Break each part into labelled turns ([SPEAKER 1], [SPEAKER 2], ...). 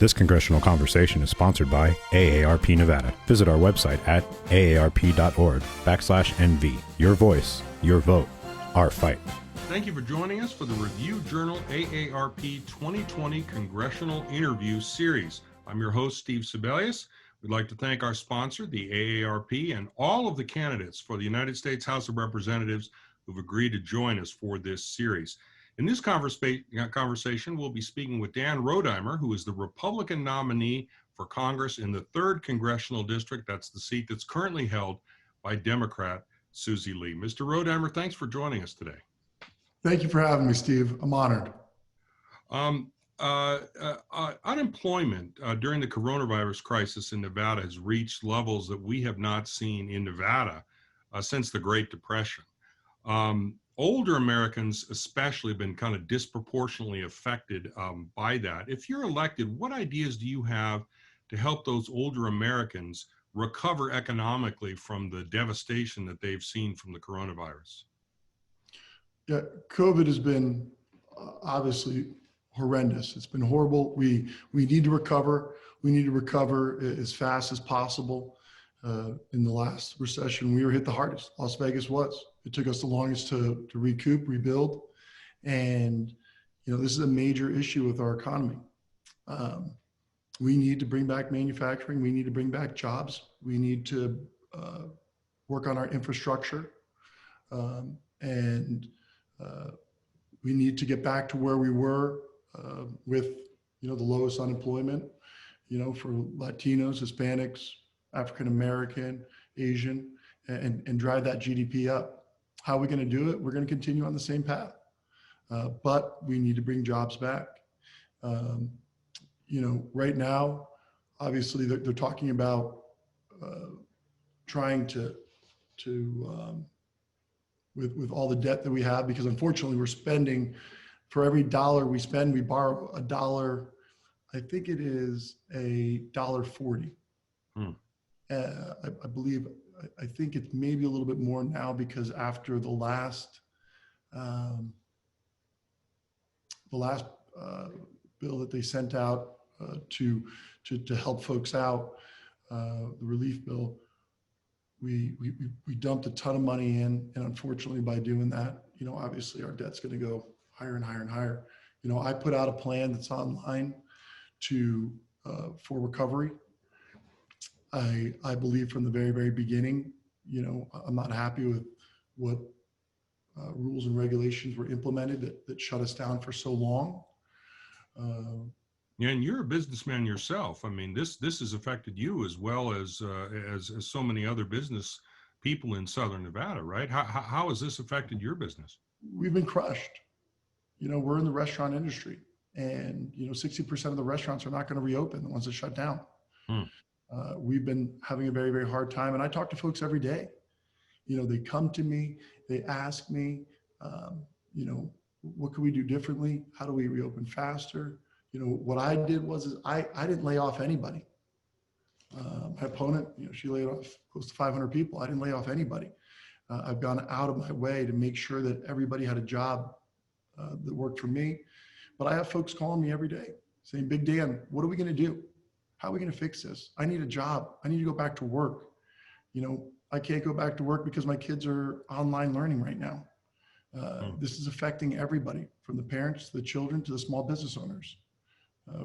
[SPEAKER 1] This congressional conversation is sponsored by AARP Nevada. Visit our website at aarp.org/NV. Your voice, your vote, our fight.
[SPEAKER 2] Thank you for joining us for the Review Journal AARP 2020 Congressional Interview Series. I'm your host, Steve Sebelius. We'd like to thank our sponsor, the AARP, and all of the candidates for the United States House of Representatives who've agreed to join us for this series. In this conversation, we'll be speaking with Dan Rodimer, who is the Republican nominee for Congress in the 3rd Congressional District. That's the seat that's currently held by Democrat Susie Lee. Mr. Rodimer, thanks for joining us today.
[SPEAKER 3] Thank you for having me, Steve. I'm honored.
[SPEAKER 2] Unemployment during the coronavirus crisis in Nevada has reached levels that we have not seen in Nevada since the Great Depression. Older Americans especially have been kind of disproportionately affected by that. If you're elected, what ideas do you have to help those older Americans recover economically from the devastation that they've seen from the coronavirus?
[SPEAKER 3] Yeah, COVID has been obviously horrendous. It's been horrible. We need to recover. We need to recover as fast as possible. In the last recession, we were hit the hardest. Las Vegas was. It took us the longest to recoup, rebuild. And, this is a major issue with our economy. We need to bring back manufacturing. We need to bring back jobs. We need to work on our infrastructure. And we need to get back to where we were with, the lowest unemployment, for Latinos, Hispanics, African American, Asian, and drive that GDP up. How are we going to do it? We're going to continue on the same path, but we need to bring jobs back. Right now, obviously they're talking about trying to with all the debt that we have, because unfortunately we're spending, for every dollar we spend, we borrow a dollar. I think it is $1.40. I believe, I think it's maybe a little bit more now, because after the last bill that they sent out to help folks out, the relief bill, we dumped a ton of money in, and unfortunately by doing that, obviously our debt's going to go higher and higher and higher. I put out a plan that's online for recovery. I believe from the very, very beginning, I'm not happy with what rules and regulations were implemented that shut us down for so long.
[SPEAKER 2] Yeah, and you're a businessman yourself. I mean, this has affected you as well as so many other business people in Southern Nevada, right? How has this affected your business?
[SPEAKER 3] We've been crushed. We're in the restaurant industry, and 60% of the restaurants are not going to reopen, the ones that shut down. We've been having a very, very hard time, and I talk to folks every day. They come to me, they ask me, what can we do differently? How do we reopen faster? What I did was I didn't lay off anybody. My opponent, she laid off close to 500 people. I didn't lay off anybody. I've gone out of my way to make sure that everybody had a job that worked for me. But I have folks calling me every day saying, Big Dan, what are we going to do? How are we going to fix this? I need a job. I need to go back to work. I can't go back to work because my kids are online learning right now. This is affecting everybody, from the parents to the children to the small business owners.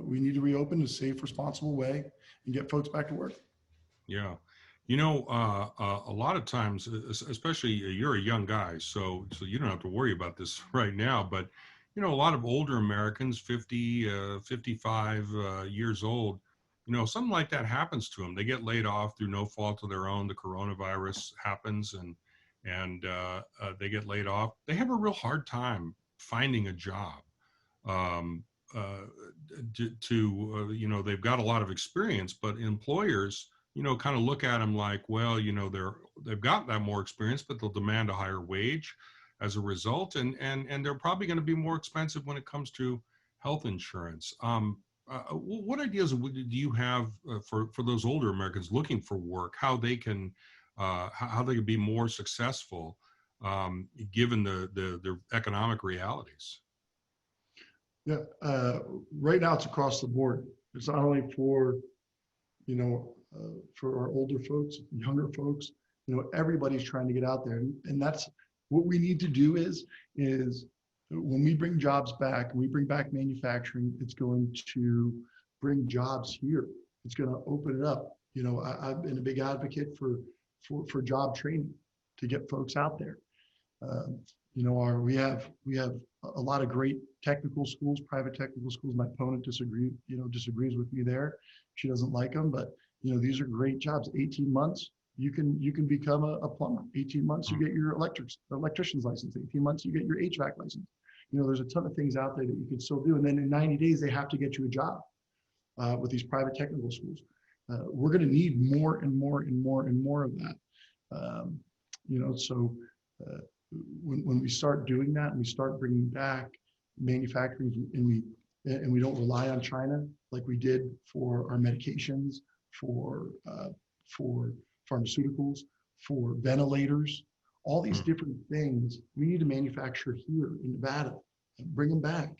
[SPEAKER 3] We need to reopen in a safe, responsible way and get folks back to work.
[SPEAKER 2] Yeah. A lot of times, especially you're a young guy, so you don't have to worry about this right now, but, a lot of older Americans, 50, 55 years old, something like that happens to them. They get laid off through no fault of their own. The coronavirus happens and they get laid off. They have a real hard time finding a job. They've got a lot of experience, but employers, kind of look at them like, well, they've got that more experience, but they'll demand a higher wage as a result. And they're probably going to be more expensive when it comes to health insurance. What ideas do you have for those older Americans looking for work, how they can be more successful given the economic realities?
[SPEAKER 3] Yeah, right now it's across the board. It's not only for, for our older folks, younger folks, everybody's trying to get out there. And that's what we need to do is when we bring jobs back, we bring back manufacturing, it's going to bring jobs here. It's going to open it up. I've been a big advocate for job training to get folks out there. We have a lot of great technical schools, private technical schools. My opponent disagrees with me there. She doesn't like them, but these are great jobs. 18 months, you can become a plumber. 18 months, you get your electrician's license. 18 months, you get your HVAC license. There's a ton of things out there that you can still do. And then in 90 days, they have to get you a job with these private technical schools. We're going to need more and more and more and more of that. When we start doing that and we start bringing back manufacturing and we don't rely on China like we did for our medications, for pharmaceuticals, for ventilators, all these different things, we need to manufacture here in Nevada and bring them back,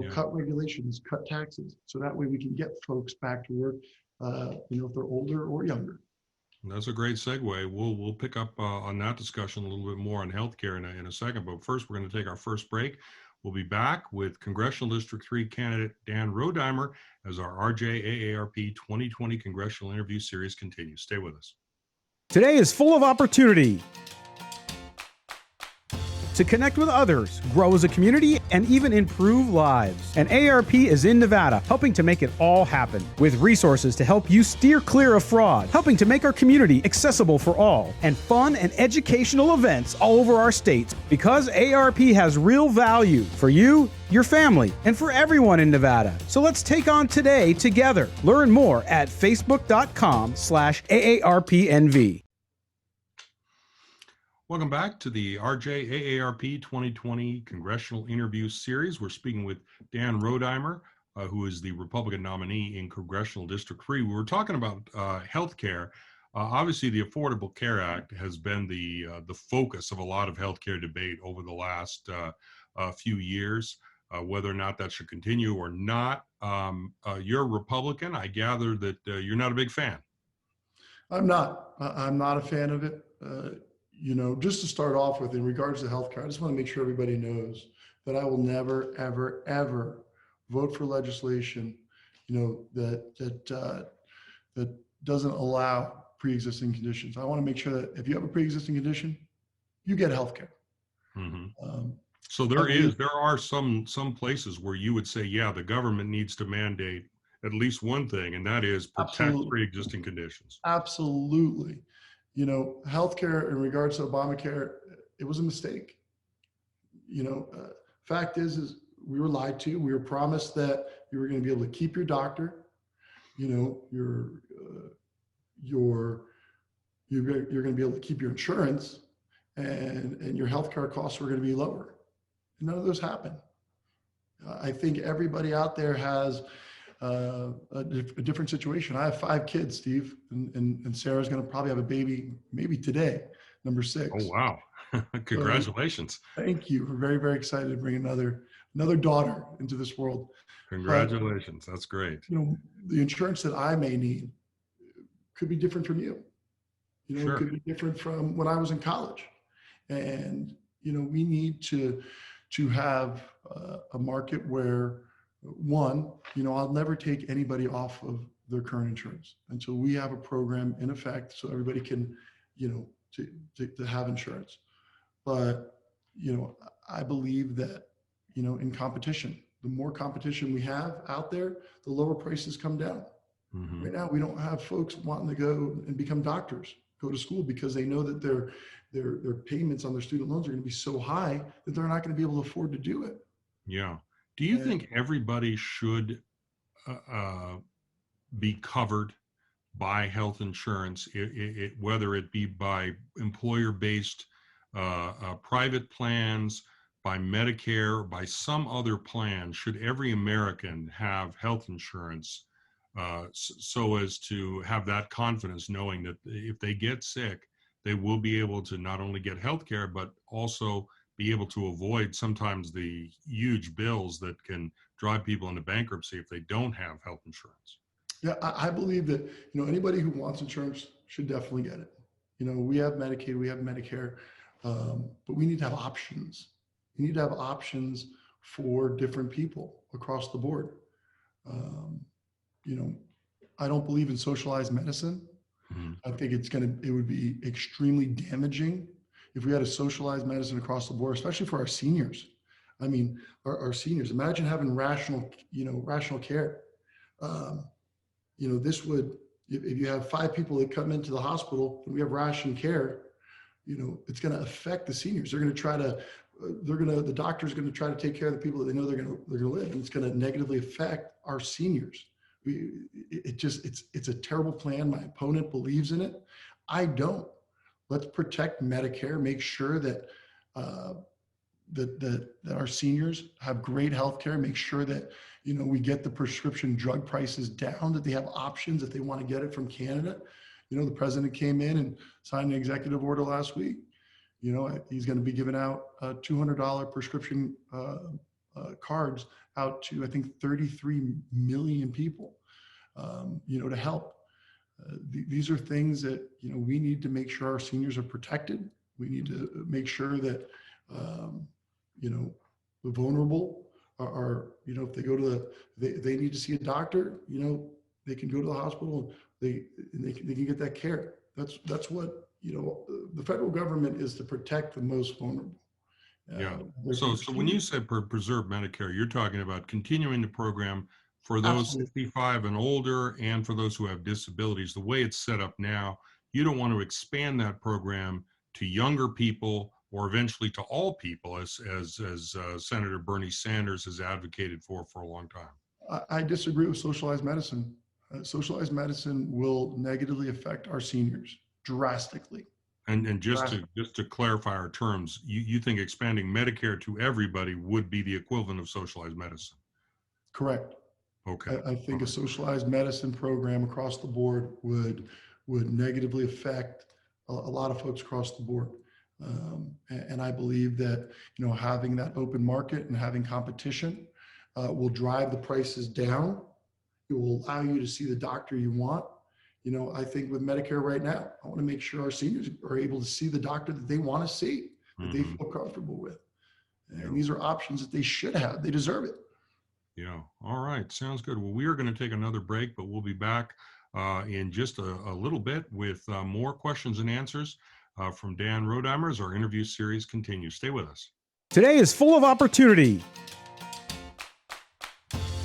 [SPEAKER 3] cut regulations, cut taxes. So that way we can get folks back to work, if they're older or younger.
[SPEAKER 2] That's a great segue. We'll pick up on that discussion a little bit more on healthcare in a second. But first, we're going to take our first break. We'll be back with Congressional District 3 candidate Dan Rodimer as our RJAARP 2020 Congressional Interview Series continues. Stay with us.
[SPEAKER 4] Today is full of opportunity to connect with others, grow as a community, and even improve lives. And AARP is in Nevada, helping to make it all happen, with resources to help you steer clear of fraud, helping to make our community accessible for all, and fun and educational events all over our state, because AARP has real value for you, your family, and for everyone in Nevada. So let's take on today together. Learn more at facebook.com/AARPNV.
[SPEAKER 2] Welcome back to the RJAARP 2020 Congressional Interview Series. We're speaking with Dan Rodimer, who is the Republican nominee in Congressional District 3. We were talking about health care. Obviously, the Affordable Care Act has been the focus of a lot of healthcare debate over the last few years, whether or not that should continue or not. You're a Republican. I gather that you're not a big fan.
[SPEAKER 3] I'm not a fan of it. Just to start off with, in regards to healthcare, I just want to make sure everybody knows that I will never, ever, ever vote for legislation, that doesn't allow pre-existing conditions. I want to make sure that if you have a pre-existing condition, you get healthcare.
[SPEAKER 2] Mm-hmm. So there are some places where you would say, yeah, the government needs to mandate at least one thing, and that is protect pre-existing conditions.
[SPEAKER 3] Absolutely. Healthcare in regards to Obamacare, it was a mistake. Fact is we were lied to. We were promised that you were going to be able to keep your doctor. You're going to be able to keep your insurance, and your healthcare costs were going to be lower. None of those happened. I think everybody out there has a different situation. I have 5 kids, Steve, and Sarah's going to probably have a baby maybe today, number 6.
[SPEAKER 2] Oh, wow. Congratulations.
[SPEAKER 3] So, thank you. We're very, very excited to bring another daughter into this world.
[SPEAKER 2] Congratulations. That's great.
[SPEAKER 3] The insurance that I may need could be different from you.
[SPEAKER 2] Sure.
[SPEAKER 3] It could be different from when I was in college. And, we need to have a market where, one, I'll never take anybody off of their current insurance until we have a program in effect so everybody can, to have insurance. But, I believe that, in competition, the more competition we have out there, the lower prices come down. Mm-hmm. Right now, we don't have folks wanting to go and become doctors, go to school, because they know that their payments on their student loans are going to be so high that they're not going to be able to afford to do it.
[SPEAKER 2] Yeah. Do you think everybody should be covered by health insurance, whether it be by employer-based private plans, by Medicare, or by some other plan? Should every American have health insurance so as to have that confidence, knowing that if they get sick, they will be able to not only get health care, but also be able to avoid sometimes the huge bills that can drive people into bankruptcy if they don't have health insurance.
[SPEAKER 3] Yeah, I believe that, anybody who wants insurance should definitely get it. We have Medicaid, we have Medicare, but we need to have options. We need to have options for different people across the board. I don't believe in socialized medicine.
[SPEAKER 2] Mhm.
[SPEAKER 3] I think it would be extremely damaging if we had a socialized medicine across the board, especially for our seniors. I mean, our seniors, imagine having rational care. This would, if you have 5 people that come into the hospital and we have ration care, it's going to affect the seniors. The doctor's going to try to take care of the people that they know they're going to live, and it's going to negatively affect our seniors. It's a terrible plan. My opponent believes in it. I don't. Let's protect Medicare, make sure that that our seniors have great health care, make sure that we get the prescription drug prices down, that they have options if they want to get it from Canada. The president came in and signed an executive order last week. He's going to be giving out $200 prescription cards out to, I think, 33 million people, to help. These are things that, we need to make sure our seniors are protected. We need to make sure that, the vulnerable are, if they go to they need to see a doctor, they can go to the hospital, they can get that care. That's what, the federal government is to protect the most vulnerable.
[SPEAKER 2] Yeah. So when you said preserve Medicare, you're talking about continuing the program for those
[SPEAKER 3] Absolutely.
[SPEAKER 2] 65 and older and for those who have disabilities. The way it's set up now, you don't want to expand that program to younger people or eventually to all people, as Senator Bernie Sanders has advocated for a long time.
[SPEAKER 3] I disagree with socialized medicine. Socialized medicine will negatively affect our seniors drastically.
[SPEAKER 2] And just to clarify our terms, you think expanding Medicare to everybody would be the equivalent of socialized medicine?
[SPEAKER 3] Correct.
[SPEAKER 2] Okay.
[SPEAKER 3] I think a socialized medicine program across the board would negatively affect a lot of folks across the board. And I believe that, having that open market and having competition will drive the prices down. It will allow you to see the doctor you want. I think with Medicare right now, I want to make sure our seniors are able to see the doctor that they want to see, that they feel comfortable with. And these are options that they should have. They deserve it.
[SPEAKER 2] Yeah. All right. Sounds good. Well, we are going to take another break, but we'll be back in just a little bit with more questions and answers from Dan Rodimer as our interview series continues. Stay with us.
[SPEAKER 4] Today is full of opportunity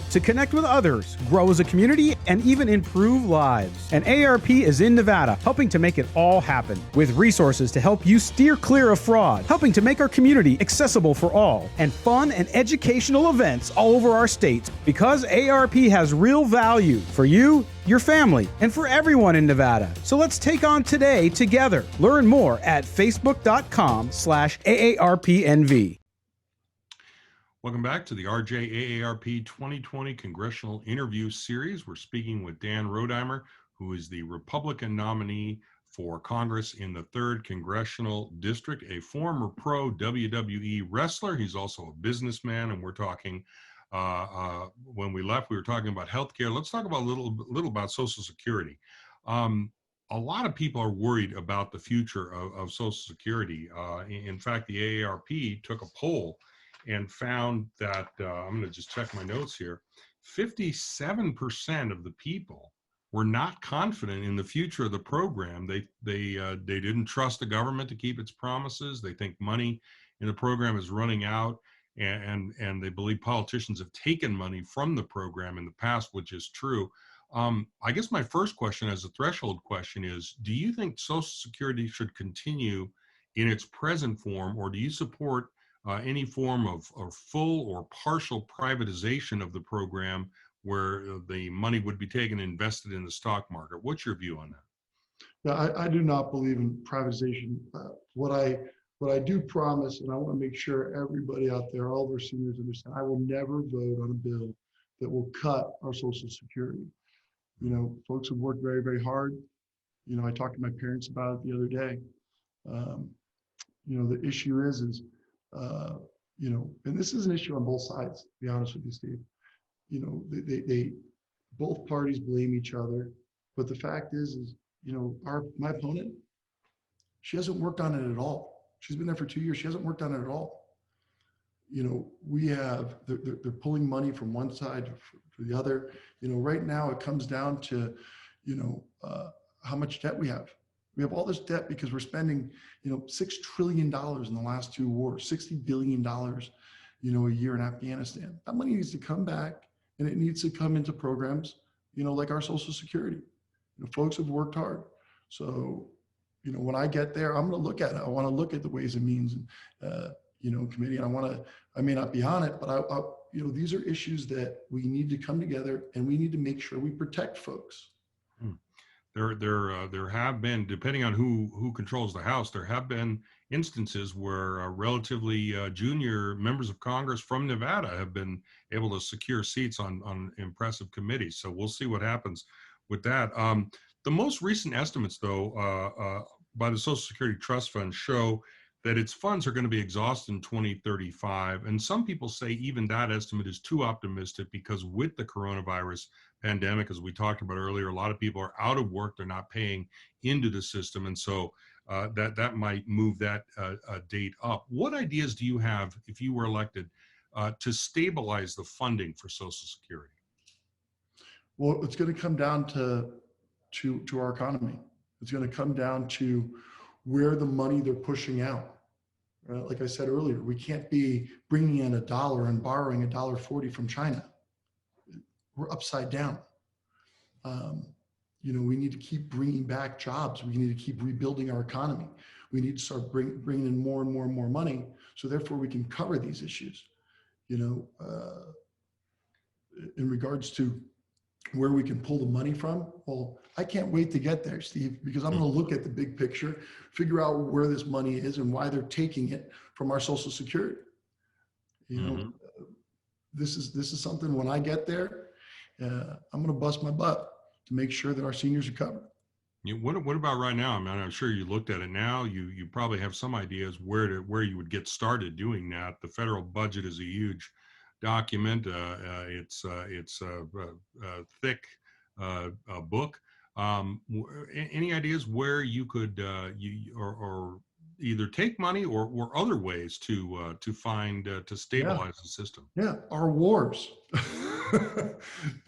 [SPEAKER 4] to connect with others, grow as a community, and even improve lives. And AARP is in Nevada, helping to make it all happen, with resources to help you steer clear of fraud, helping to make our community accessible for all, and fun and educational events all over our state. Because AARP has real value for you, your family, and for everyone in Nevada. So let's take on today together. Learn more at facebook.com/AARPNV.
[SPEAKER 2] Welcome back to the RJAARP 2020 Congressional Interview Series. We're speaking with Dan Rodimer, who is the Republican nominee for Congress in the 3rd Congressional District, a former pro WWE wrestler. He's also a businessman, and we're talking, when we left, we were talking about healthcare. Let's talk about a little about Social Security. A lot of people are worried about the future of Social Security. In fact, the AARP took a poll and found that, I'm going to just check my notes here, 57% of the people were not confident in the future of the program. They didn't trust the government to keep its promises. They think money in the program is running out, and they believe politicians have taken money from the program in the past, which is true. I guess my first question, as a threshold question, is, do you think Social Security should continue in its present form, or do you support any form of full or partial privatization of the program where the money would be taken and invested in the stock market? What's your view on that?
[SPEAKER 3] Yeah, I do not believe in privatization. What I do promise, and I want to make sure everybody out there, all of our seniors understand, I will never vote on a bill that will cut our Social Security. Folks have worked very, very hard. I talked to my parents about it the other day. The issue is And this is an issue on both sides, to be honest with you, Steve. They both parties blame each other, but the fact is my opponent, she hasn't worked on it at all. She's been there for 2 years. She hasn't worked on it at all. They're pulling money from one side to the other. Right now it comes down to, how much debt we have. We have all this debt because we're spending, $6 trillion in the last 2 wars, $60 billion, a year in Afghanistan. That money needs to come back, and it needs to come into programs, like our Social Security. Folks have worked hard. So, when I get there, I'm going to look at it. I want to look at the Ways and Means, committee. And I may not be on it, but these are issues that we need to come together, and we need to make sure we protect folks.
[SPEAKER 2] There have been, depending on who controls the House, there have been instances where relatively junior members of Congress from Nevada have been able to secure seats on impressive committees. So we'll see what happens with that. The most recent estimates, though, by the Social Security Trust Fund show that its funds are going to be exhausted in 2035. And some people say even that estimate is too optimistic because with the coronavirus pandemic, as we talked about earlier, a lot of people are out of work. They're not paying into the system. And so that might move that date up. What ideas do you have, if you were elected, to stabilize the funding for Social Security?
[SPEAKER 3] Well, it's going to come down to our economy. It's going to come down to where the money they're pushing out. Like I said earlier, we can't be bringing in $1 and borrowing $1.40 from China. We're upside down. We need to keep bringing back jobs. We need to keep rebuilding our economy. We need to start bringing in more and more and more money, so therefore we can cover these issues. In regards to where we can pull the money from, well, I can't wait to get there, Steve, because I'm going to look at the big picture, figure out where this money is and why they're taking it from our Social Security. This is something, when I get there, I'm going to bust my butt to make sure that our seniors are covered.
[SPEAKER 2] What about right now? I mean, I'm sure you looked at it now. You probably have some ideas where you would get started doing that. The federal budget is a huge document. It's a thick book. Any ideas where you could or either take money or other ways to find to stabilize the system?
[SPEAKER 3] Yeah, our wars.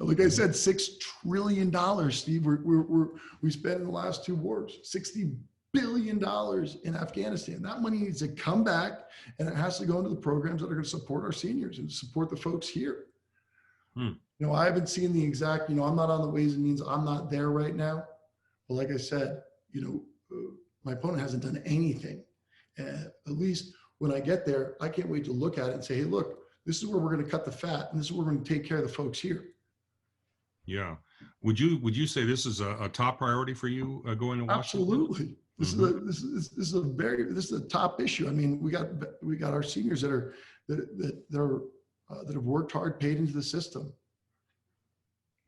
[SPEAKER 3] Like I said, $6 trillion, Steve. We spent in the last 2 wars, $60 billion in Afghanistan. That money needs to come back, and it has to go into the programs that are going to support our seniors and support the folks here. I haven't seen the exact, I'm not on the Ways and Means. I'm not there right now. But like I said, my opponent hasn't done anything. At least when I get there, I can't wait to look at it and say, hey, look, this is where we're going to cut the fat, and this is where we're going to take care of the folks here.
[SPEAKER 2] Yeah. Would you say this is a top priority for you going to Washington?
[SPEAKER 3] Absolutely. This is a top issue. I mean, we got our seniors that have worked hard, paid into the system.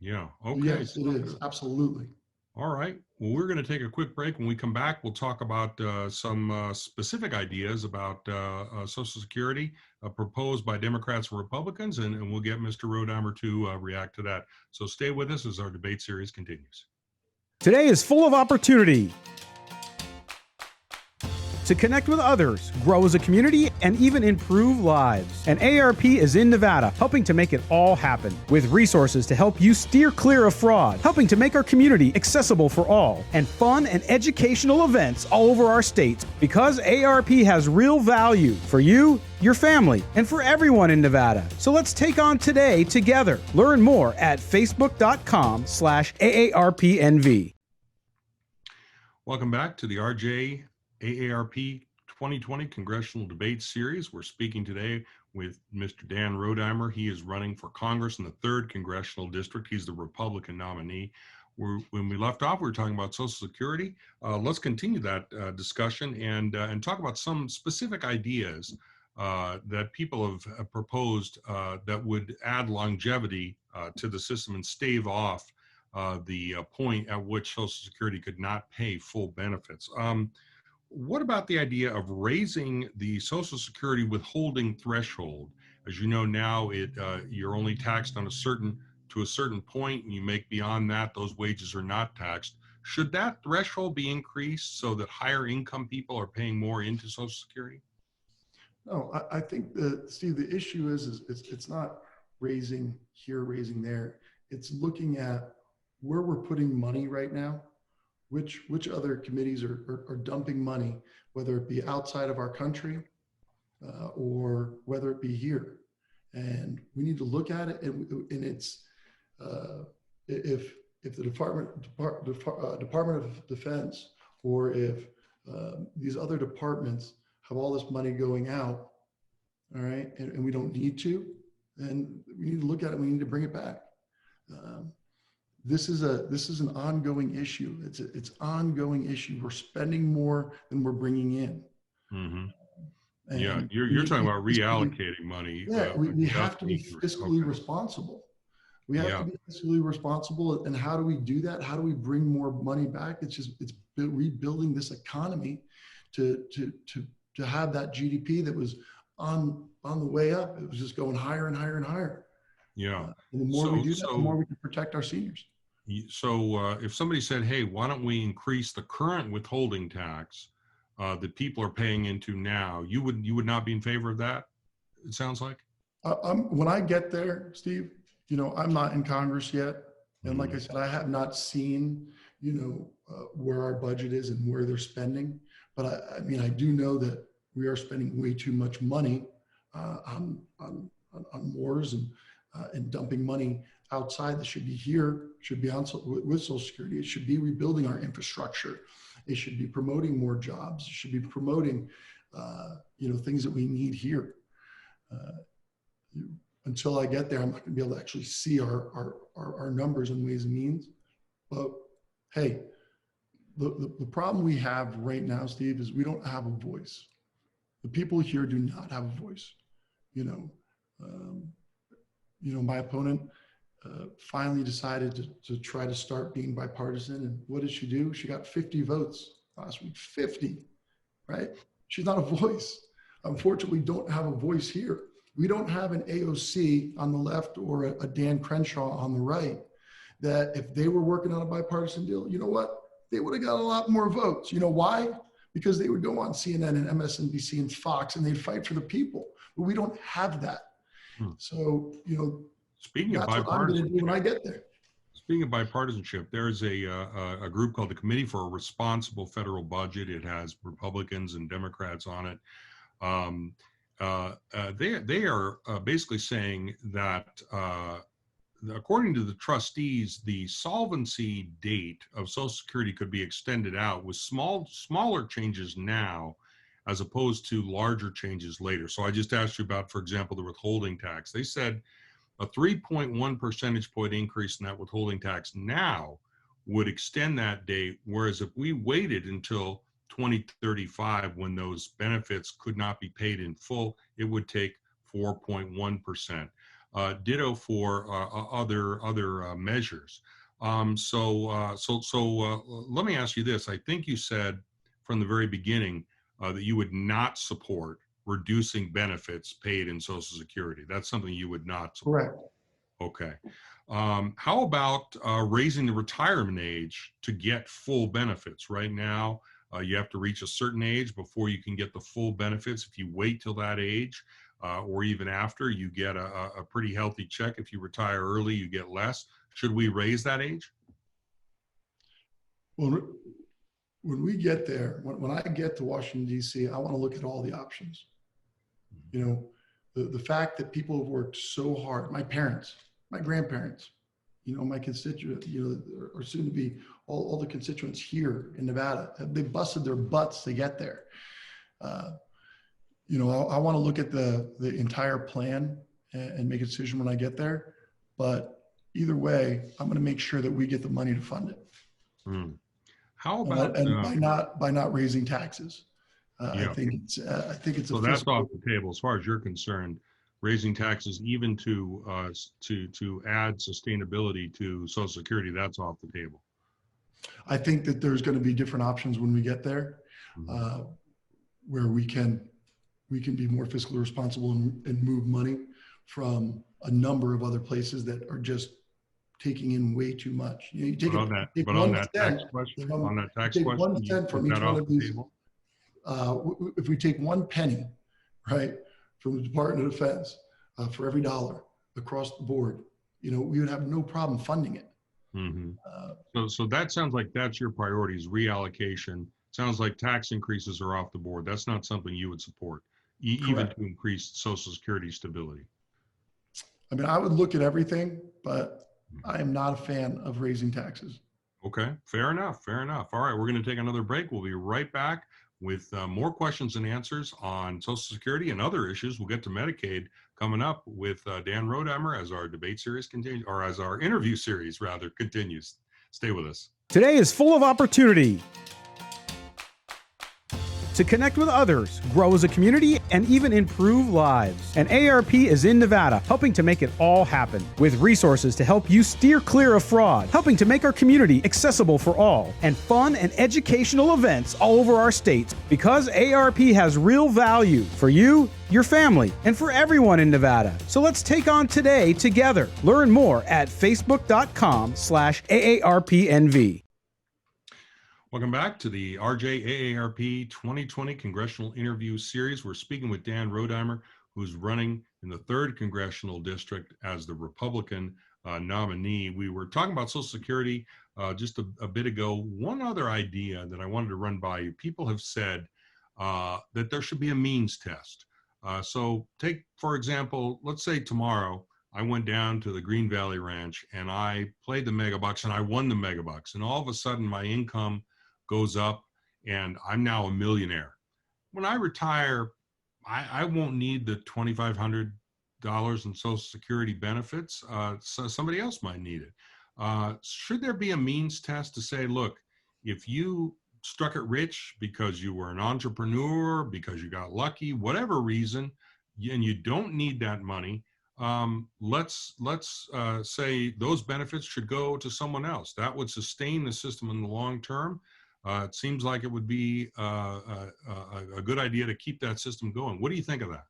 [SPEAKER 2] Yeah. Okay.
[SPEAKER 3] Yes, it is. Absolutely.
[SPEAKER 2] All right. Well, we're going to take a quick break. When we come back, we'll talk about some specific ideas about Social Security proposed by Democrats and Republicans, and we'll get Mr. Rodimer to react to that. So stay with us as our debate series continues.
[SPEAKER 4] Today is full of opportunity to connect with others, grow as a community, and even improve lives. And AARP is in Nevada, helping to make it all happen, with resources to help you steer clear of fraud, helping to make our community accessible for all, and fun and educational events all over our state. Because AARP has real value for you, your family, and for everyone in Nevada. So let's take on today together. Learn more at facebook.com/AARPNV.
[SPEAKER 2] Welcome back to the RJ AARP 2020 Congressional Debate Series. We're speaking today with Mr. Dan Rodimer. He is running for Congress in the 3rd Congressional District. He's the Republican nominee. When we left off, we were talking about Social Security. Let's continue that discussion and talk about some specific ideas that people have proposed that would add longevity to the system and stave off the point at which Social Security could not pay full benefits. what about the idea of raising the Social Security withholding threshold? As you know now, you're only taxed on to a certain point, and you make beyond that, those wages are not taxed. Should that threshold be increased so that higher income people are paying more into Social Security?
[SPEAKER 3] No, I think that, Steve, the issue is it's not raising here, raising there. It's looking at where we're putting money right now, which other committees are dumping money, whether it be outside of our country or whether it be here. And we need to look at it, and it's if the Department of Defense, or if these other departments have all this money going out, all right, and we don't need to, then we need to look at it. We need to bring it back. This is an ongoing issue. It's ongoing issue. We're spending more than we're bringing in.
[SPEAKER 2] Mm-hmm. Yeah, you're talking about reallocating money.
[SPEAKER 3] Yeah, we have to be fiscally responsible. We have to be fiscally responsible. And how do we do that? How do we bring more money back? It's rebuilding this economy to have that GDP that was on the way up. It was just going higher and higher and higher.
[SPEAKER 2] Yeah.
[SPEAKER 3] And the more we do that, the more we can protect our seniors.
[SPEAKER 2] So if somebody said, hey, why don't we increase the current withholding tax that people are paying into now, you would not be in favor of that, it sounds like?
[SPEAKER 3] When I get there, Steve, I'm not in Congress yet. And like I said, I have not seen, where our budget is and where they're spending. But I do know that we are spending way too much money on wars and dumping money outside that should be here, should be on with Social Security. It should be rebuilding our infrastructure. It should be promoting more jobs. It should be promoting, things that we need here. Until I get there, I'm not going to be able to actually see our numbers and Ways and Means. But hey, the problem we have right now, Steve, is we don't have a voice. The people here do not have a voice. My opponent finally decided to try to start being bipartisan. And what did she do? She got 50 votes last week. 50, right? She's not a voice. Unfortunately, we don't have a voice here. We don't have an AOC on the left or a Dan Crenshaw on the right that if they were working on a bipartisan deal, you know what? They would have got a lot more votes. You know why? Because they would go on CNN and MSNBC and Fox and they'd fight for the people. But we don't have that. So,
[SPEAKER 2] speaking of
[SPEAKER 3] that's what I'm going to do when I get there.
[SPEAKER 2] Speaking of bipartisanship, there's a group called the Committee for a Responsible Federal Budget. It has Republicans and Democrats on it. They are basically saying that according to the trustees, the solvency date of Social Security could be extended out with smaller changes now as opposed to larger changes later. So I just asked you about, for example, the withholding tax. They said a 3.1 percentage point increase in that withholding tax now would extend that date, whereas if we waited until 2035 when those benefits could not be paid in full, it would take 4.1%. Ditto for other measures. So let me ask you this. I think you said from the very beginning that you would not support reducing benefits paid in Social Security. That's something you would not support.
[SPEAKER 3] Correct.
[SPEAKER 2] Okay. How about raising the retirement age to get full benefits? Right now, you have to reach a certain age before you can get the full benefits. If you wait till that age, or even after, you get a pretty healthy check. If you retire early, you get less. Should we raise that age?
[SPEAKER 3] Well, when we get there, when I get to Washington, D.C., I want to look at all the options. The fact that people have worked so hard, my parents, my grandparents, my constituents, or soon to be all the constituents here in Nevada, they busted their butts to get there. I want to look at the entire plan and make a decision when I get there. But either way, I'm going to make sure that we get the money to fund it.
[SPEAKER 2] How about
[SPEAKER 3] by not raising taxes?
[SPEAKER 2] Yeah.
[SPEAKER 3] I think it's
[SPEAKER 2] so that's off the table as far as you're concerned. Raising taxes even to add sustainability to Social Security, that's off the table.
[SPEAKER 3] I think that there's going to be different options when we get there. uh, where we can be more fiscally responsible and move money from a number of other places that are just taking in way too much. You know, you take,
[SPEAKER 2] On that tax question,
[SPEAKER 3] take 1
[SPEAKER 2] you
[SPEAKER 3] cent
[SPEAKER 2] put
[SPEAKER 3] from each
[SPEAKER 2] that
[SPEAKER 3] one
[SPEAKER 2] off
[SPEAKER 3] of
[SPEAKER 2] the
[SPEAKER 3] these.
[SPEAKER 2] table?
[SPEAKER 3] If we take 1 penny, right, from the Department of Defense for every dollar across the board, you know, we would have no problem funding it.
[SPEAKER 2] So that sounds like that's your priorities, reallocation. Sounds like tax increases are off the board. That's not something you would support, even to increase Social Security stability.
[SPEAKER 3] I mean, I would look at everything, but I am not a fan of raising taxes.
[SPEAKER 2] Okay, fair enough, fair enough. All right, we're going to take another break. We'll be right back with more questions and answers on Social Security and other issues. We'll get to Medicaid coming up with Dan Rodimer as our debate series continues, or as our interview series rather continues. Stay with us.
[SPEAKER 4] Today is full of opportunity to connect with others, grow as a community, and even improve lives. And AARP is in Nevada, helping to make it all happen, with resources to help you steer clear of fraud, helping to make our community accessible for all, and fun and educational events all over our state. Because AARP has real value for you, your family, and for everyone in Nevada. So let's take on today together. Learn more at facebook.com/AARPNV.
[SPEAKER 2] Welcome back to the RJAARP 2020 Congressional Interview Series. We're speaking with Dan Rodimer, who's running in the 3rd Congressional District as the Republican nominee. We were talking about Social Security just a bit ago. One other idea that I wanted to run by you, people have said that there should be a means test. So take, for example, let's say tomorrow I went down to the Green Valley Ranch and I played the megabucks and I won the megabucks, and all of a sudden my income goes up and I'm now a millionaire. When I retire, I won't need the $2,500 in Social Security benefits. So somebody else might need it. Should there be a means test to say, look, if you struck it rich because you were an entrepreneur, because you got lucky, whatever reason, and you don't need that money, let's say those benefits should go to someone else. That would sustain the system in the long term. It seems like it would be a good idea to keep that system going. What do you think of that?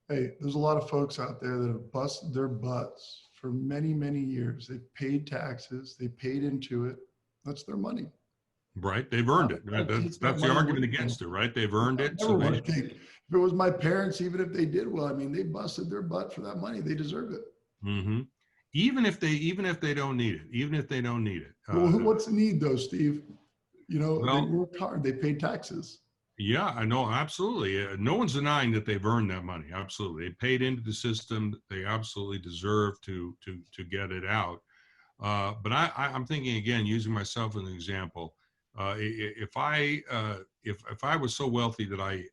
[SPEAKER 3] Hey, there's a lot of folks out there that have busted their butts for many, many years. They've paid taxes, they paid into it. That's their money.
[SPEAKER 2] Right, they've earned it. That's the argument against it, right? They've earned it. So
[SPEAKER 3] if it was my parents, even if they did well, I mean, they busted their butt for that money. They deserve it.
[SPEAKER 2] Mm-hmm. Even if they don't need it.
[SPEAKER 3] Well, what's the need though, Steve? You know,
[SPEAKER 2] well,
[SPEAKER 3] they worked hard. They paid taxes.
[SPEAKER 2] Yeah, I know, absolutely. No one's denying that they've earned that money. Absolutely, they paid into the system. They absolutely deserve to get it out. But I'm thinking again, using myself as an example. If I was so wealthy that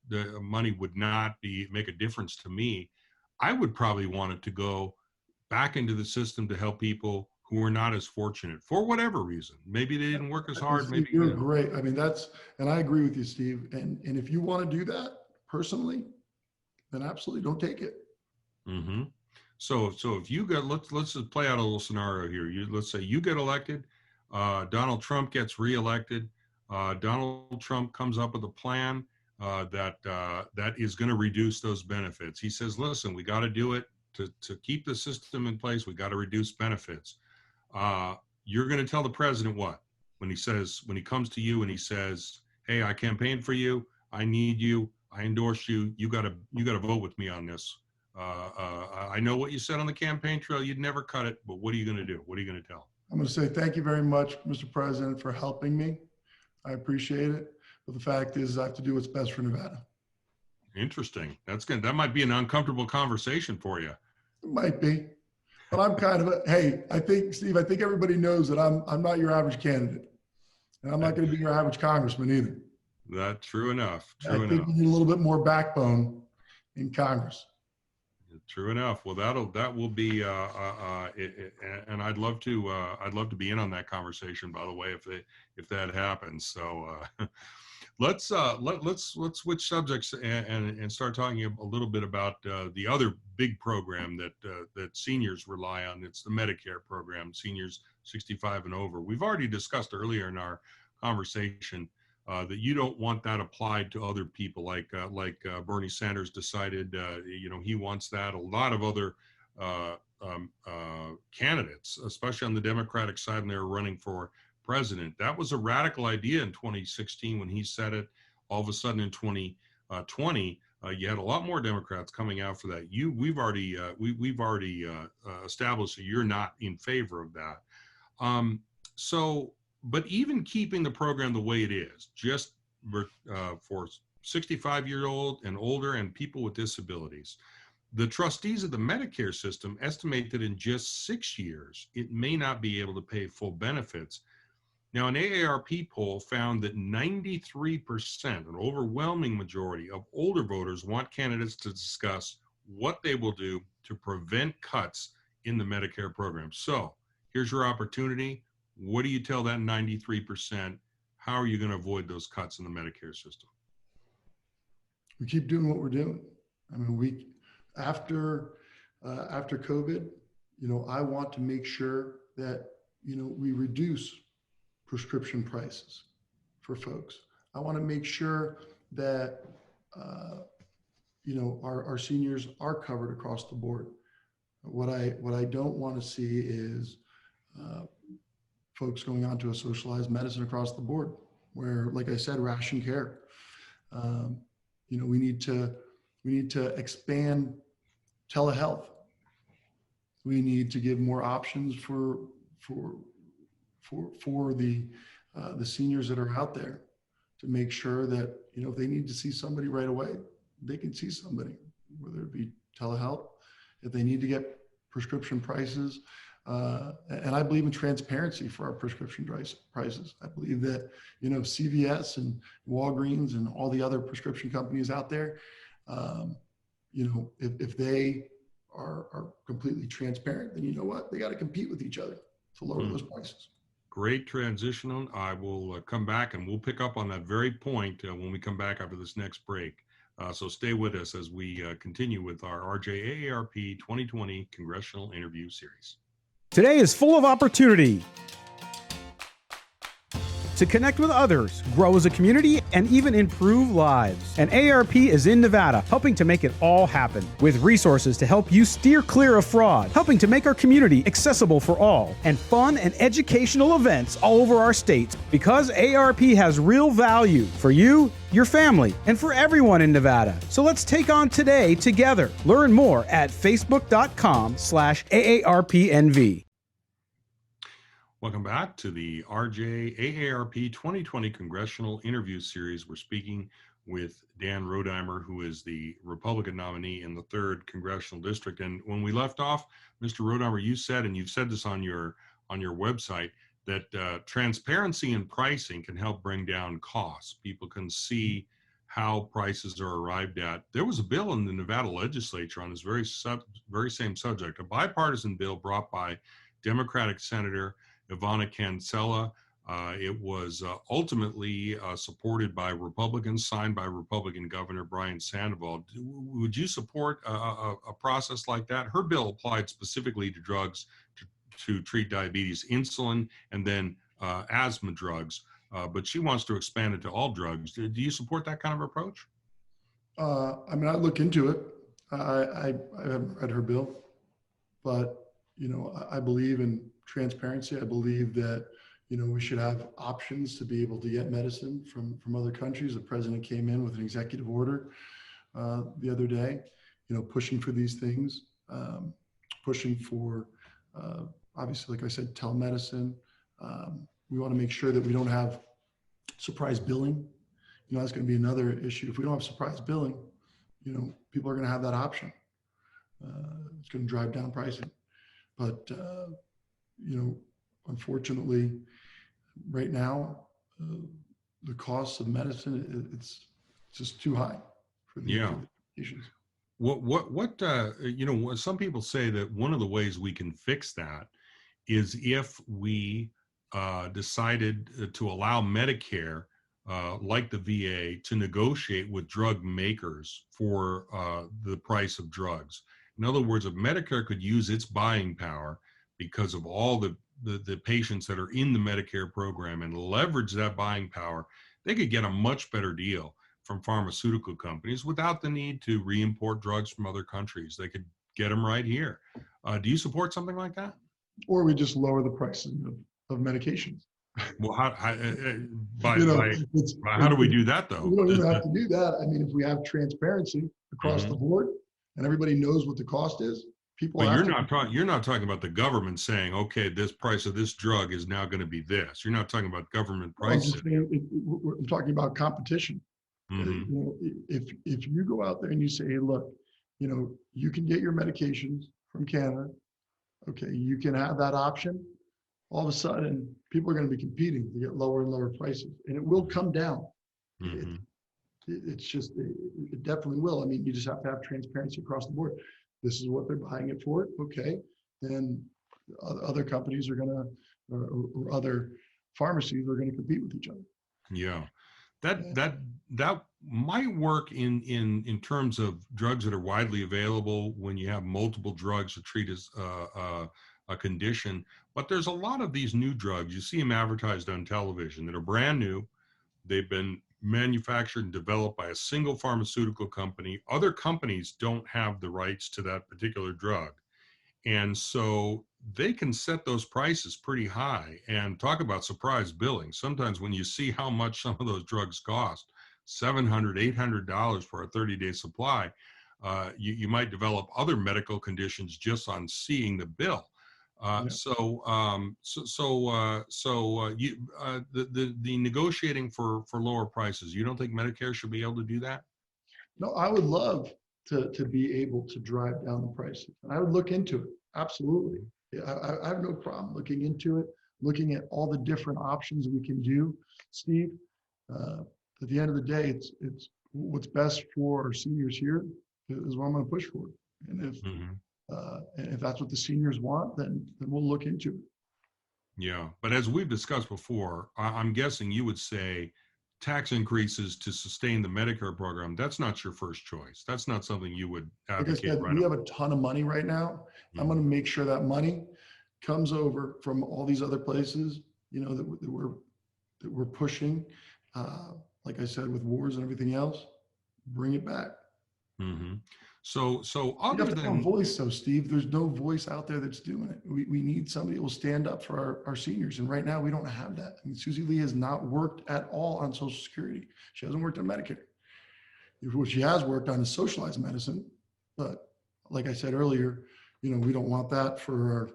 [SPEAKER 2] the money would not make a difference to me, I would probably want it to go back into the system to help people who are not as fortunate for whatever reason. Maybe they didn't work as hard. Maybe
[SPEAKER 3] you're great. I mean, and I agree with you, Steve. And if you want to do that personally, then absolutely don't take it.
[SPEAKER 2] Mm-hmm. So if you get, let's just play out a little scenario here. Let's say you get elected, Donald Trump gets reelected. Donald Trump comes up with a plan that is going to reduce those benefits. He says, listen, we got to do it to keep the system in place. We got to reduce benefits. You're going to tell the president what? When he comes to you and he says, hey, I campaigned for you. I need you. I endorse you. You got to vote with me on this. I know what you said on the campaign trail. You'd never cut it, but what are you going to do? What are you going to tell?
[SPEAKER 3] I'm going to say thank you very much, Mr. President, for helping me. I appreciate it. But the fact is I have to do what's best for Nevada.
[SPEAKER 2] Interesting. That might be an uncomfortable conversation for you.
[SPEAKER 3] It might be. But I'm kind of I think, Steve, everybody knows that I'm not your average candidate. And I'm not going to be your average congressman either.
[SPEAKER 2] That's true enough.
[SPEAKER 3] I think you need a little bit more backbone in Congress.
[SPEAKER 2] True enough. Well, that will be, and I'd love to be in on that conversation, by the way, if that happens. So let's switch subjects and start talking a little bit about the other big program that seniors rely on. It's the Medicare program, seniors 65 and over. We've already discussed earlier in our conversation that you don't want that applied to other people, like Bernie Sanders decided, he wants that. A lot of other candidates, especially on the Democratic side, and they were running for president. That was a radical idea in 2016 when he said it. All of a sudden in 2020, you had a lot more Democrats coming out for that. We've already established that you're not in favor of that. But even keeping the program the way it is, just for 65-year-old and older and people with disabilities, the trustees of the Medicare system estimate that in just 6 years, it may not be able to pay full benefits. Now, an AARP poll found that 93%, an overwhelming majority of older voters, want candidates to discuss what they will do to prevent cuts in the Medicare program. So here's your opportunity. What do you tell that 93%? How are you going to avoid those cuts in the Medicare system?
[SPEAKER 3] We keep doing what we're doing. I mean, after COVID, I want to make sure that, we reduce prescription prices for folks. I want to make sure that, our seniors are covered across the board. What I don't want to see is folks going on to a socialized medicine across the board, where, like I said, ration care. We need to expand telehealth. We need to give more options for the seniors that are out there, to make sure that, if they need to see somebody right away, they can see somebody, whether it be telehealth, if they need to get prescription prices. And I believe in transparency for our prescription prices. I believe that, CVS and Walgreens and all the other prescription companies out there, if they are completely transparent, then you know what? They got to compete with each other to lower those prices.
[SPEAKER 2] Great transition. I will come back and we'll pick up on that very point when we come back after this next break. So stay with us as we continue with our RJAARP 2020 Congressional Interview Series.
[SPEAKER 4] Today is full of opportunity to connect with others, grow as a community, and even improve lives. And AARP is in Nevada, helping to make it all happen, with resources to help you steer clear of fraud, helping to make our community accessible for all, and fun and educational events all over our state, because AARP has real value for you, your family, and for everyone in Nevada. So let's take on today together. Learn more at facebook.com/AARPNV.
[SPEAKER 2] Welcome back to the RJAARP 2020 Congressional Interview Series. We're speaking with Dan Rodimer, who is the Republican nominee in the 3rd Congressional District. And when we left off, Mr. Rodimer, you said, and you've said this on your website, that transparency in pricing can help bring down costs. People can see how prices are arrived at. There was a bill in the Nevada legislature on this very same subject, a bipartisan bill brought by Democratic Senator Ivana Cancela. It was ultimately supported by Republicans, signed by Republican Governor Brian Sandoval. Would you support a process like that? Her bill applied specifically to drugs to treat diabetes, insulin, and then asthma drugs, but she wants to expand it to all drugs. Do you support that kind of approach?
[SPEAKER 3] I mean, I look into it. I haven't read her bill, but, I believe in transparency. I believe that, we should have options to be able to get medicine from other countries. The president came in with an executive order the other day, pushing for these things, pushing for, obviously, like I said, telemedicine. We want to make sure that we don't have surprise billing. That's going to be another issue. If we don't have surprise billing, people are going to have that option. It's going to drive down pricing. But, unfortunately, right now, the cost of medicine, it's just too high for the patients.
[SPEAKER 2] Some people say that one of the ways we can fix that is if we decided to allow Medicare, like the VA, to negotiate with drug makers for the price of drugs. In other words, if Medicare could use its buying power because of all the the patients that are in the Medicare program and leverage that buying power, they could get a much better deal from pharmaceutical companies without the need to re-import drugs from other countries. They could get them right here. Do you support something like that?
[SPEAKER 3] Or we just lower the pricing of medications.
[SPEAKER 2] Well, how do we do that though?
[SPEAKER 3] We don't even have to do that. I mean, if we have transparency across the board and everybody knows what the cost is, people.
[SPEAKER 2] But you're not talking about the government saying, okay, this price of this drug is now going to be this. You're not talking about government prices.
[SPEAKER 3] I'm talking about competition. You know, if you go out there and you say, hey, look, you know, you can get your medications from Canada. Okay, you can have that option. All of a sudden, people are going to be competing to get lower and lower prices, and it will come down. It's just, it definitely will. I mean, you just have to have transparency across the board. This is what they're buying it for. Okay, then other companies are going to, or other pharmacies are going to compete with each other.
[SPEAKER 2] Yeah, that might work in terms of drugs that are widely available when you have multiple drugs to treat as a condition. But there's a lot of these new drugs, you see them advertised on television, that are brand new. They've been manufactured and developed by a single pharmaceutical company. Other companies don't have the rights to that particular drug. And so they can set those prices pretty high, and talk about surprise billing. Sometimes when you see how much some of those drugs cost, $700, $800 for a 30-day supply, you might develop other medical conditions just on seeing the bill. The negotiating for lower prices, you don't think Medicare should be able to do that?
[SPEAKER 3] No, I would love to be able to drive down the prices. And I would look into it. Absolutely. I have no problem looking into it, looking at all the different options we can do. Steve, at the end of the day, it's what's best for our seniors here is what I'm going to push for. And if that's what the seniors want, then we'll look into it.
[SPEAKER 2] Yeah, but as we've discussed before, I'm guessing you would say tax increases to sustain the Medicare program, that's not your first choice. That's not something you would advocate.
[SPEAKER 3] Like I said, we have a ton of money right now. I'm going to make sure that money comes over from all these other places, you know, that we're pushing. Like I said, with wars and everything else, bring it back.
[SPEAKER 2] So other
[SPEAKER 3] you have to have a voice, though, Steve. There's no voice out there that's doing it. We need somebody who will stand up for our seniors, and right now we don't have that. I mean, Susie Lee has not worked at all on Social Security. She hasn't worked on Medicare. What she has worked on is socialized medicine, but like I said earlier, you know, we don't want that for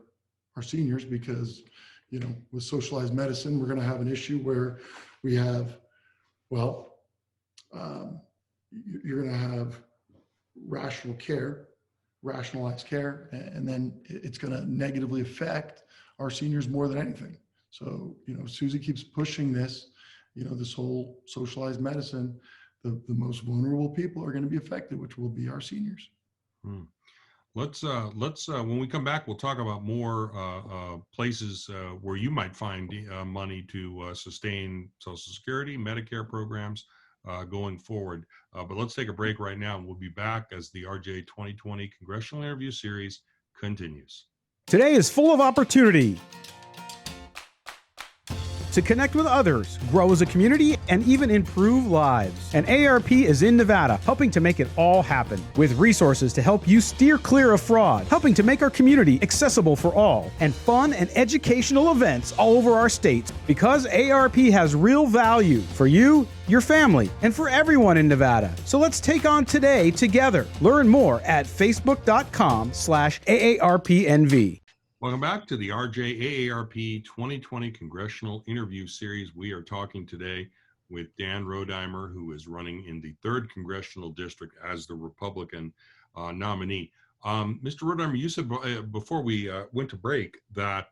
[SPEAKER 3] our seniors because, you know, with socialized medicine, we're going to have an issue where we have, well, you're going to have rationalized care, and then it's going to negatively affect our seniors more than anything. So, you know, Susie keeps pushing this, you know, this whole socialized medicine. The most vulnerable people are going to be affected, which will be our seniors.
[SPEAKER 2] Let's when we come back, we'll talk about more places where you might find money to sustain Social Security, Medicare programs going forward. But let's take a break right now, and we'll be back as the RJ 2020 Congressional Interview Series continues.
[SPEAKER 4] Today is full of opportunity to connect with others, grow as a community, and even improve lives. And AARP is in Nevada, helping to make it all happen, with resources to help you steer clear of fraud, helping to make our community accessible for all, and fun and educational events all over our state, because AARP has real value for you, your family, and for everyone in Nevada. So let's take on today together. Learn more at facebook.com/AARPNV.
[SPEAKER 2] Welcome back to the RJ AARP 2020 Congressional Interview Series. We are talking today with Dan Rodimer, who is running in the 3rd Congressional District as the Republican nominee. Mr. Rodimer, you said before we went to break that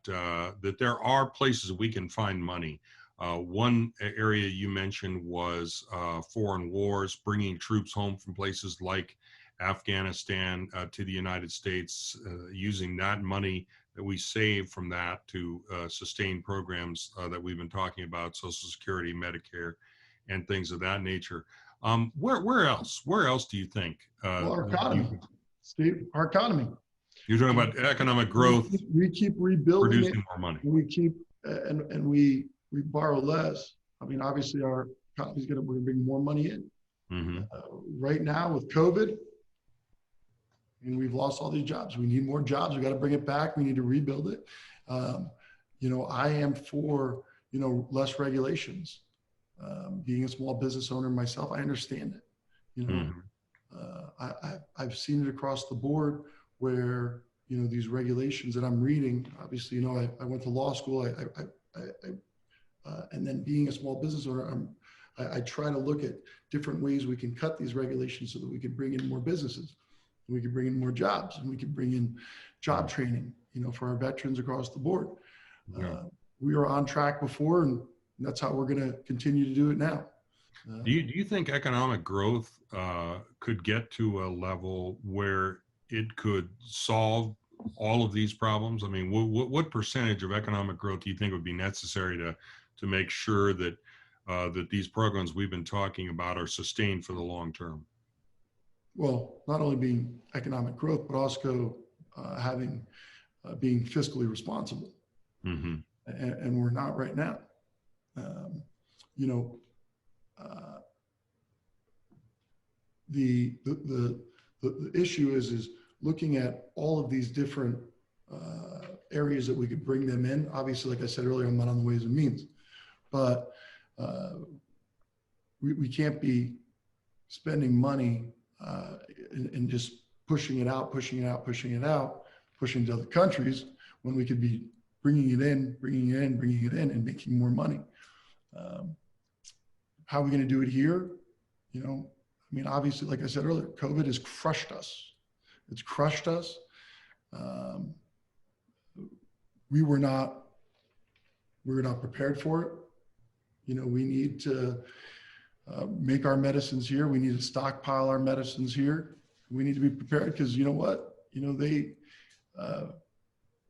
[SPEAKER 2] there are places we can find money. One area you mentioned was foreign wars, bringing troops home from places like Afghanistan to the United States, using that money that we save from that to sustain programs that we've been talking about, Social Security, Medicare, and things of that nature. Where else do you think?
[SPEAKER 3] Well, our economy, Steve, our economy.
[SPEAKER 2] You're talking about economic growth,
[SPEAKER 3] We keep rebuilding
[SPEAKER 2] producing
[SPEAKER 3] it.
[SPEAKER 2] more money.
[SPEAKER 3] We keep, and we borrow less. I mean, obviously our economy's we're gonna bring more money in.
[SPEAKER 2] Mm-hmm.
[SPEAKER 3] Right now with COVID, I mean, we've lost all these jobs. We need more jobs. We got to bring it back. We need to rebuild it. I am for, less regulations. Being a small business owner myself, I understand it. I've seen it across the board where, these regulations that I'm reading, obviously, I went to law school, and then being a small business owner, I try to look at different ways we can cut these regulations so that we can bring in more businesses, we can bring in more jobs, and we can bring in job training, for our veterans across the board. We were on track before, and that's how we're going to continue to do it now.
[SPEAKER 2] Do you think economic growth could get to a level where it could solve all of these problems? I mean, what percentage of economic growth do you think would be necessary to make sure that that these programs we've been talking about are sustained for the long term?
[SPEAKER 3] Well, not only being economic growth, but also being fiscally responsible. Mm-hmm. And we're not right now. The issue is looking at all of these different areas that we could bring them in. Obviously, like I said earlier, I'm not on the ways and means, but we can't be spending money and just pushing it out to other countries when we could be bringing it in, and making more money. How are we going to do it here? Obviously, like I said earlier, COVID has crushed us. It's crushed us. We were not prepared for it. We need to make our medicines here. We need to stockpile our medicines here. We need to be prepared because you know what?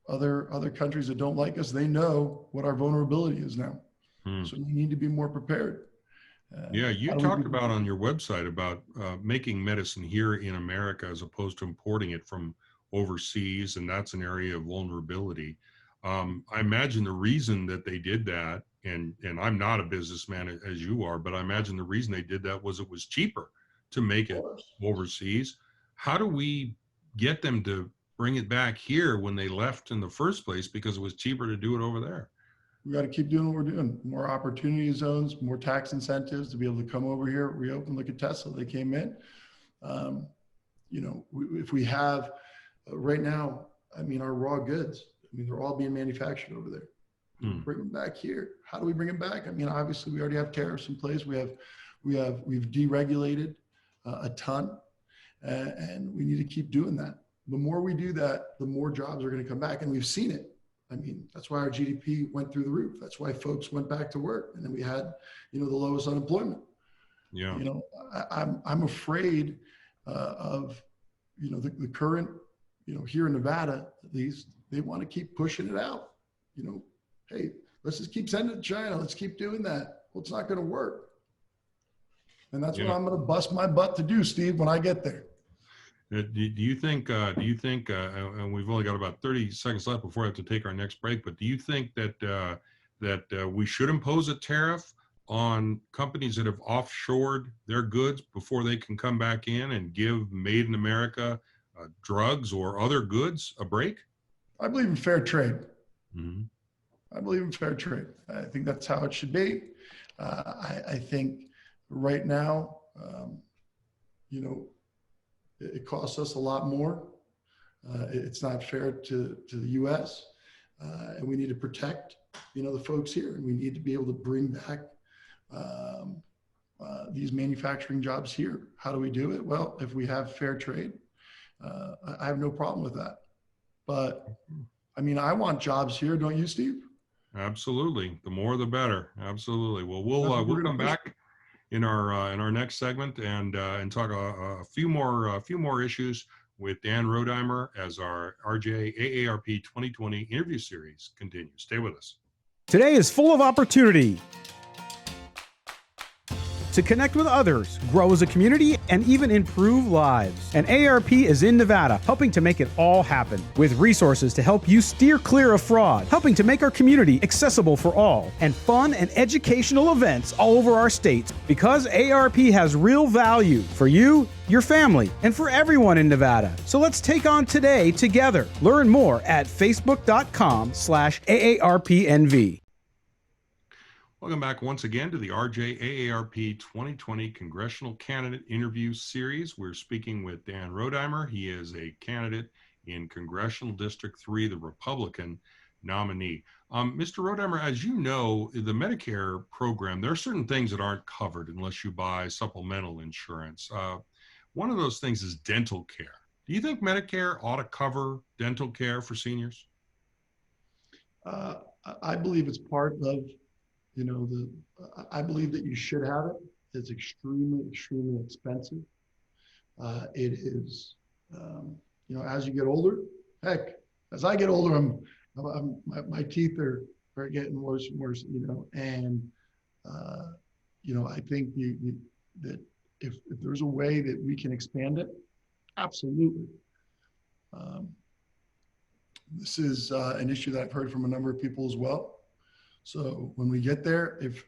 [SPEAKER 3] Other countries that don't like us, they know what our vulnerability is now. So we need to be more prepared.
[SPEAKER 2] You talked about on your website about making medicine here in America as opposed to importing it from overseas, and that's an area of vulnerability. I imagine the reason that they did that, and I'm not a businessman as you are, but I imagine the reason they did that was it was cheaper to make it overseas. How do we get them to bring it back here when they left in the first place because it was cheaper to do it over there?
[SPEAKER 3] We got to keep doing what we're doing. More opportunity zones, more tax incentives to be able to come over here, reopen. Look at Tesla, they came in. If we have right now, our raw goods, they're all being manufactured over there. Bring them back here. How do we bring them back? Obviously we already have tariffs in place. We've deregulated a ton, and we need to keep doing that. The more we do that, the more jobs are going to come back, and we've seen it. That's why our GDP went through the roof. That's why folks went back to work, and then we had, the lowest unemployment. I'm afraid of, the current, here in Nevada, at least, they want to keep pushing it out. Hey, let's just keep sending it to China. Let's keep doing that. Well, it's not going to work. And that's what I'm going to bust my butt to do, Steve, when I get there.
[SPEAKER 2] Do you think, and we've only got about 30 seconds left before I have to take our next break, but do you think that we should impose a tariff on companies that have offshored their goods before they can come back in and give Made in America drugs or other goods a break?
[SPEAKER 3] I believe in fair trade.
[SPEAKER 2] Mm-hmm.
[SPEAKER 3] I believe in fair trade. I think that's how it should be. I think right now, it costs us a lot more. It's not fair to the U.S. And we need to protect, the folks here. And we need to be able to bring back these manufacturing jobs here. How do we do it? Well, if we have fair trade, I have no problem with that. But I want jobs here, don't you, Steve?
[SPEAKER 2] Absolutely. The more, the better. Absolutely. Well, we'll come back in our next segment and talk a few more issues with Dan Rodimer as our AARP 2020 interview series continues. Stay with us.
[SPEAKER 4] Today is full of opportunity. to connect with others, grow as a community, and even improve lives. And AARP is in Nevada, helping to make it all happen, with resources to help you steer clear of fraud, helping to make our community accessible for all, and fun and educational events all over our state. Because AARP has real value for you, your family, and for everyone in Nevada. So let's take on today together. Learn more at facebook.com/AARPNV.
[SPEAKER 2] Welcome back once again to the RJ AARP 2020 Congressional Candidate Interview Series. We're speaking with Dan Rodimer. He is a candidate in Congressional District 3, the Republican nominee. Mr. Rodimer, as you know, the Medicare program, there are certain things that aren't covered unless you buy supplemental insurance. One of those things is dental care. Do you think Medicare ought to cover dental care for seniors?
[SPEAKER 3] I believe it's part of, I believe that you should have it. It's extremely, extremely expensive. It is, as you get older, heck, as I get older, my teeth are getting worse and worse, and, I think that if there's a way that we can expand it, absolutely. This is an issue that I've heard from a number of people as well. So when we get there, if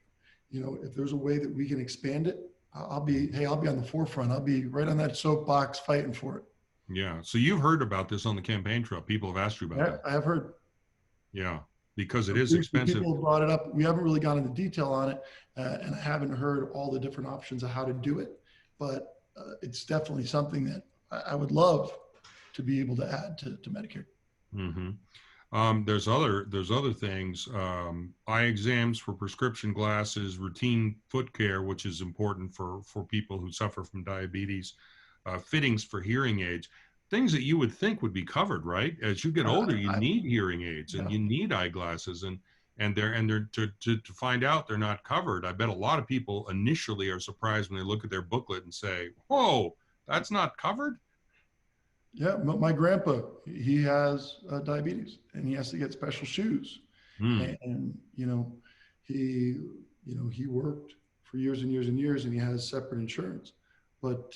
[SPEAKER 3] there's a way that we can expand it, I'll be on the forefront. I'll be right on that soapbox fighting for it.
[SPEAKER 2] Yeah. So you've heard about this on the campaign trail. People have asked you about it.
[SPEAKER 3] I have heard.
[SPEAKER 2] Yeah, because it is expensive.
[SPEAKER 3] People have brought it up. We haven't really gone into detail on it, and I haven't heard all the different options of how to do it. But it's definitely something that I would love to be able to add to Medicare.
[SPEAKER 2] Mm-hmm. There's other things, eye exams for prescription glasses, routine foot care, which is important for people who suffer from diabetes, fittings for hearing aids, things that you would think would be covered, right? As you get older, you need hearing aids and you need eyeglasses, and they're to find out they're not covered. I bet a lot of people initially are surprised when they look at their booklet and say, "Whoa, that's not covered."
[SPEAKER 3] Yeah, my grandpa, he has diabetes, and he has to get special shoes. And he worked for years and years and years, and he has separate insurance. But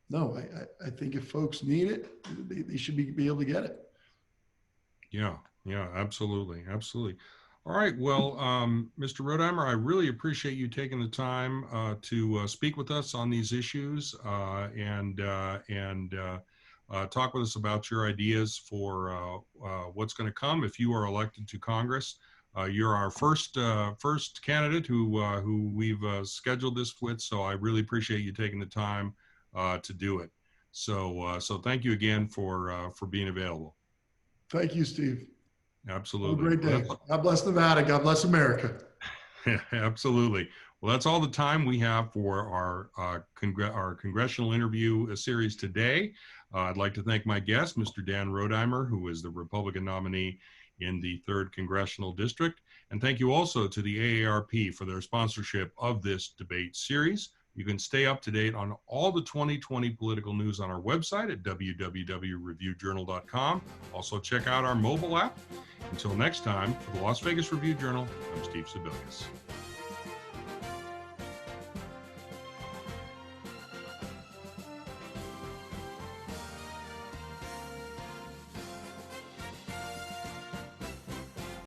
[SPEAKER 3] no, I think if folks need it, they should be able to get it.
[SPEAKER 2] Yeah, absolutely. All right, well, Mr. Rodimer, I really appreciate you taking the time to speak with us on these issues and talk with us about your ideas for what's going to come if you are elected to Congress. You're our first candidate who we've scheduled this with, so I really appreciate you taking the time to do it. So thank you again for being available.
[SPEAKER 3] Thank you, Steve.
[SPEAKER 2] Absolutely.
[SPEAKER 3] Have a great day. God bless Nevada. God bless America.
[SPEAKER 2] Absolutely. Well, that's all the time we have for our congressional interview series today. I'd like to thank my guest, Mr. Dan Rodimer, who is the Republican nominee in the 3rd Congressional District. And thank you also to the AARP for their sponsorship of this debate series. You can stay up to date on all the 2020 political news on our website at www.reviewjournal.com. Also check out our mobile app. Until next time, for the Las Vegas Review Journal, I'm Steve Sebelius.